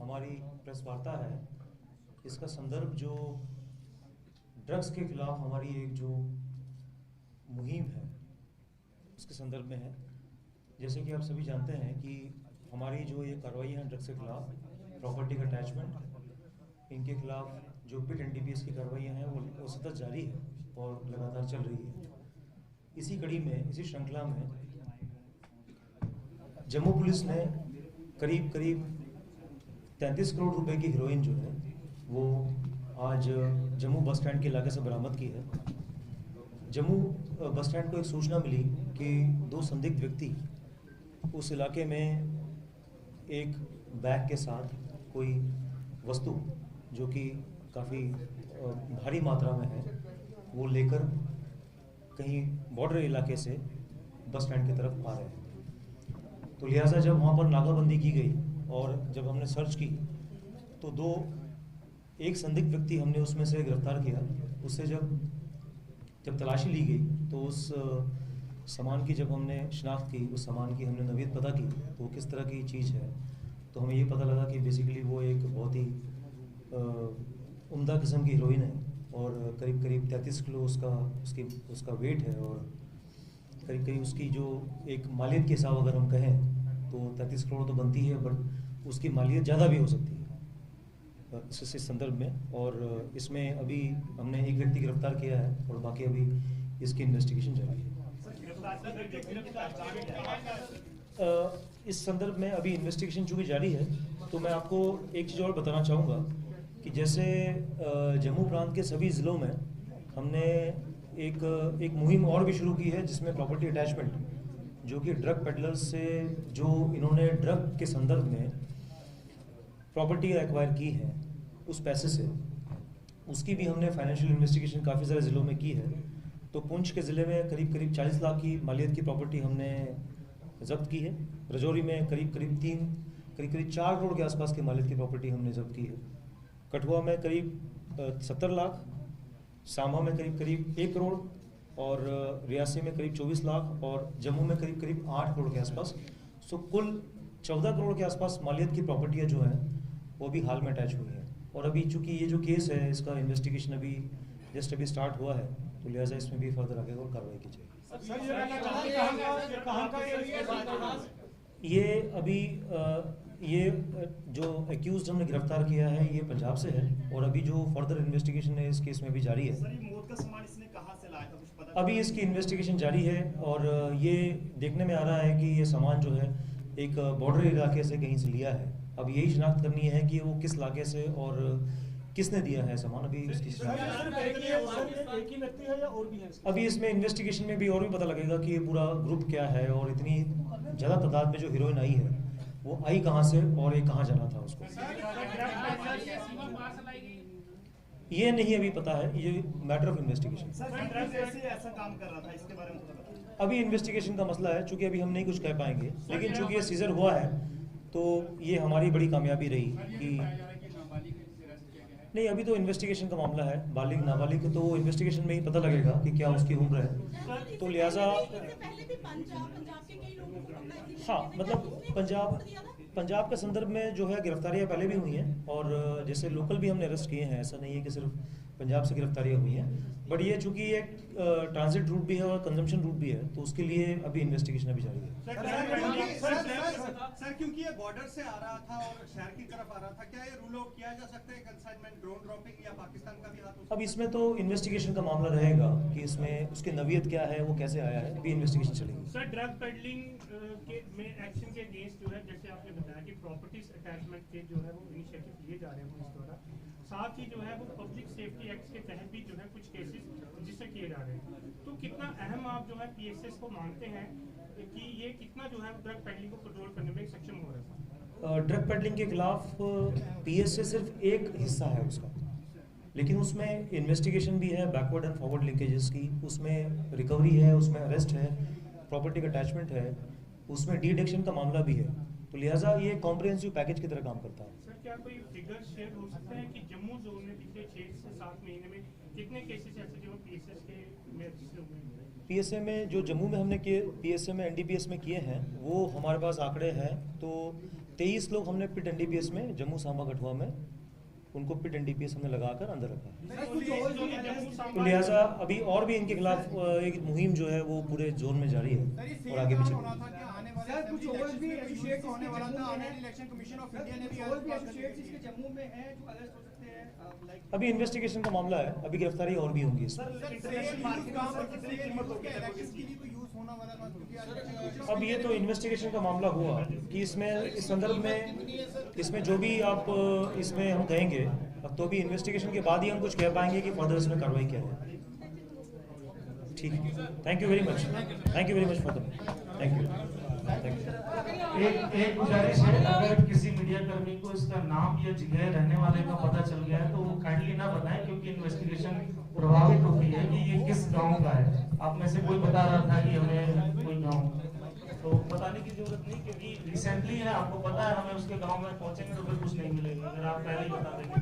हमारी प्रेस वार्ता है, इसका संदर्भ जो ड्रग्स के खिलाफ हमारी एक जो मुहिम है उसके संदर्भ में है। जैसे कि आप सभी जानते हैं कि हमारी जो ये कार्रवाई है ड्रग्स के खिलाफ, प्रॉपर्टी का अटैचमेंट, इनके खिलाफ जो पिट एनडीपीएस की कार्रवाइयाँ हैं वो सतत जारी है और लगातार चल रही है। इसी कड़ी में, इसी श्रृंखला में जम्मू पुलिस ने करीब 33 करोड़ रुपए की हीरोइन जो है वो आज जम्मू बस स्टैंड के इलाके से बरामद की है। जम्मू बस स्टैंड को एक सूचना मिली कि 2 संदिग्ध व्यक्ति उस इलाके में एक बैग के साथ कोई वस्तु जो कि काफ़ी भारी मात्रा में है वो लेकर कहीं बॉर्डर इलाके से बस स्टैंड की तरफ आ रहे हैं। तो लिहाजा जब वहाँ पर नाकाबंदी की गई और जब हमने सर्च की तो एक संदिग्ध व्यक्ति हमने उसमें से गिरफ्तार किया। उससे जब तलाशी ली गई तो उस सामान की जब हमने शिनाख्त की, उस सामान की हमने नवीयत पता की तो वो किस तरह की चीज़ है, तो हमें ये पता लगा कि बेसिकली वो एक बहुत ही उम्दा किस्म की हीरोइन है और करीब 33 किलो उसका वेट है और करीब उसकी जो एक मालियत के हिसाब अगर हम कहें तो 33 करोड़ तो बनती है, बट उसकी मालियत ज़्यादा भी हो सकती है इस संदर्भ में। और इसमें अभी हमने एक व्यक्ति गिरफ्तार किया है और बाकी अभी इसकी इन्वेस्टिगेशन जारी है। इस संदर्भ में अभी इन्वेस्टिगेशन चूँकि जारी है तो मैं आपको एक चीज़ और बताना चाहूँगा कि जैसे जम्मू प्रांत के सभी ज़िलों में हमने एक मुहिम और भी शुरू की है जिसमें प्रॉपर्टी अटैचमेंट, जो कि ड्रग पेडलर्स से जो इन्होंने ड्रग के संदर्भ में प्रॉपर्टी एक्वायर की है उस पैसे से, उसकी भी हमने फाइनेंशियल इन्वेस्टिगेशन काफ़ी सारे ज़िलों में की है। तो पुंछ के ज़िले में करीब 40 लाख की मालियत की प्रॉपर्टी हमने जब्त की है। रजौरी में करीब 4 करोड़ के आसपास की मालियत की प्रॉपर्टी हमने जब्त की है। कठुआ में करीब 70 लाख, सांभा में करीब 1 करोड़ और रियासी में करीब 24 लाख और जम्मू में करीब 8 करोड़ के आसपास। सो कुल 14 करोड़ के आसपास मालियत की प्रॉपर्टियाँ जो हैं वो भी हाल में अटैच हुई हैं। और अभी चूंकि ये जो केस है इसका इन्वेस्टिगेशन अभी स्टार्ट हुआ है तो लिहाजा इसमें भी फर्दर आगे और कार्रवाई की जाएगी। ये अभी ये जो एक्यूज हमने गिरफ्तार किया है ये पंजाब से है और अभी जो फर्दर इन्वेस्टिगेशन है इस केस में भी जारी है। मौत का सामान इसने कहां से लाया था कुछ पता? अभी इसकी इन्वेस्टिगेशन जारी है और ये देखने में आ रहा है कि ये सामान जो है एक बॉर्डर इलाके से कहीं से लिया है। अब यही शिनाख्त करनी है कि वो किस इलाके से और किसने दिया है सामान। अभी इसकी अभी इसमें इन्वेस्टिगेशन में भी और भी पता लगेगा कि ये पूरा ग्रुप क्या है और इतनी ज़्यादा तादाद में जो हीरोइन आई है वो आई कहाँ से और ये कहाँ जाना था उसको, ये नहीं अभी पता है। ये मैटर ऑफ इन्वेस्टिगेशन। ऐसा काम कर रहा था इसके बारे में अभी इन्वेस्टिगेशन का मसला है, चूंकि अभी हम नहीं कुछ कह पाएंगे, लेकिन चूंकि ये सीजर हुआ है तो ये हमारी बड़ी कामयाबी रही कि नहीं, अभी तो इन्वेस्टिगेशन का मामला है। बालिग नाबालिग तो इन्वेस्टिगेशन में ही पता लगेगा कि क्या उसकी उम्र है। तो लिहाजा हाँ, मतलब पंजाब के संदर्भ में जो है गिरफ्तारियां पहले भी हुई हैं और जैसे लोकल भी हमने अरेस्ट किए हैं। ऐसा नहीं है कि सिर्फ पंजाब से गिरफ्तारियां हुई हैं, बट ये चूंकि एक ट्रांजिट रूट भी है और कंजम्पशन रूट भी है तो उसके लिए अभी इन्वेस्टिगेशन अभी जारी है। सर क्योंकि ये बॉर्डर से आ रहा था और शहर की तरफ आ रहा था, क्या ये रूल आउट किया जा सकता है कंसाइनमेंट, ड्रोन ड्रॉपिंग या पाकिस्तान का भी हाथ? अब इसमें तो इन्वेस्टिगेशन का मामला रहेगा कि इसमें उसकी नवीयत क्या है, वो कैसे आया है, अभी इन्वेस्टिगेशन चलेगी। सर ड्रग पेडलिंग में एक्शन के अगेंस्ट जो है, जैसे आपने बताया कि प्रॉपर्टीज अटैचमेंट के जो है वो इनिशिएटिव लिए जा रहे हैं पुलिस द्वारा, साथ ही जो है वो पब्लिक सेफ्टी एक्ट के तहत भी जो है कुछ केसेस रजिस्टर किए जा रहे हैं। तो कितना अहम आप जो है पीएसएस को मानते हैं कि ये कितना जो है ड्रग पेडलिंग को कंट्रोल करने में सक्षम हो रहा है? ड्रग पेडलिंग के खिलाफ पीएसए सिर्फ एक हिस्सा है उसका, लेकिन उसमें इन्वेस्टिगेशन भी है, बैकवर्ड एंड फॉरवर्ड लिंकेजेस की, उसमें रिकवरी है, उसमें अरेस्ट है, प्रॉपर्टी का अटैचमेंट है, उसमें डी एडिक्शन का मामला भी है। तो लिहाजा ये कॉम्प्रिहेंसिव पैकेज की तरह काम करता है। सर क्या कोई फिगर शेयर हो सकता है कि जम्मू जोन में पिछले 6 से 7 महीने में कितने केसेस ऐसे जो पीएसएस के में रजिस्टर हुए हैं? पीएसए में जो जम्मू में हमने किए, पीएसए में एनडीपीएस में किए हैं वो हमारे पास आंकड़े हैं तो 23 लोग हमने पिट एनडीपीएस में, जम्मू सांबा कठुआ में, उनको पिट एनडीपीएस हमने लगाकर अंदर रखा है। तो लिहाजा अभी और भी इनके खिलाफ एक मुहिम जो है वो पूरे जोन में जारी है और आगे भी चलेगी। सर कुछ और भी एसोसिएट्स होने वाला था, online election commission of India ने भी और भी एसोसिएट्स इसके जम्मू में हैं जो अरेस्ट हो सकते हैं, लाइक अभी इन्वेस्टिगेशन का मामला है, अभी गिरफ्तारी और भी होंगी इसमें। अब ये तो इन्वेस्टिगेशन का मामला हुआ कि इसमें इस संदर्भ में इसमें जो भी आप इसमें हम कहेंगे, अब तो भी इन्वेस्टिगेशन के बाद ही हम कुछ कह पाएंगे कि फर्दर इसमें कार्रवाई क्या है। ठीक है, thank you very much, thank you very much for the, thank you. एक गुजारिश है, अगर किसी मीडिया कर्मी को इसका नाम या जगह रहने वाले का पता चल गया है तो वो काइंडली ना बताएं, क्योंकि इन्वेस्टिगेशन प्रभावित होती है कि ये किस गांव का है। आप में से कोई बता रहा था कि हमें कोई गांव, तो बताने की जरूरत नहीं, क्योंकि रिसेंटली है, आपको पता है, हमें उसके गांव में पहुंचेंगे तो फिर कुछ नहीं मिलेगा। अगर आप पहले ही बता देंगे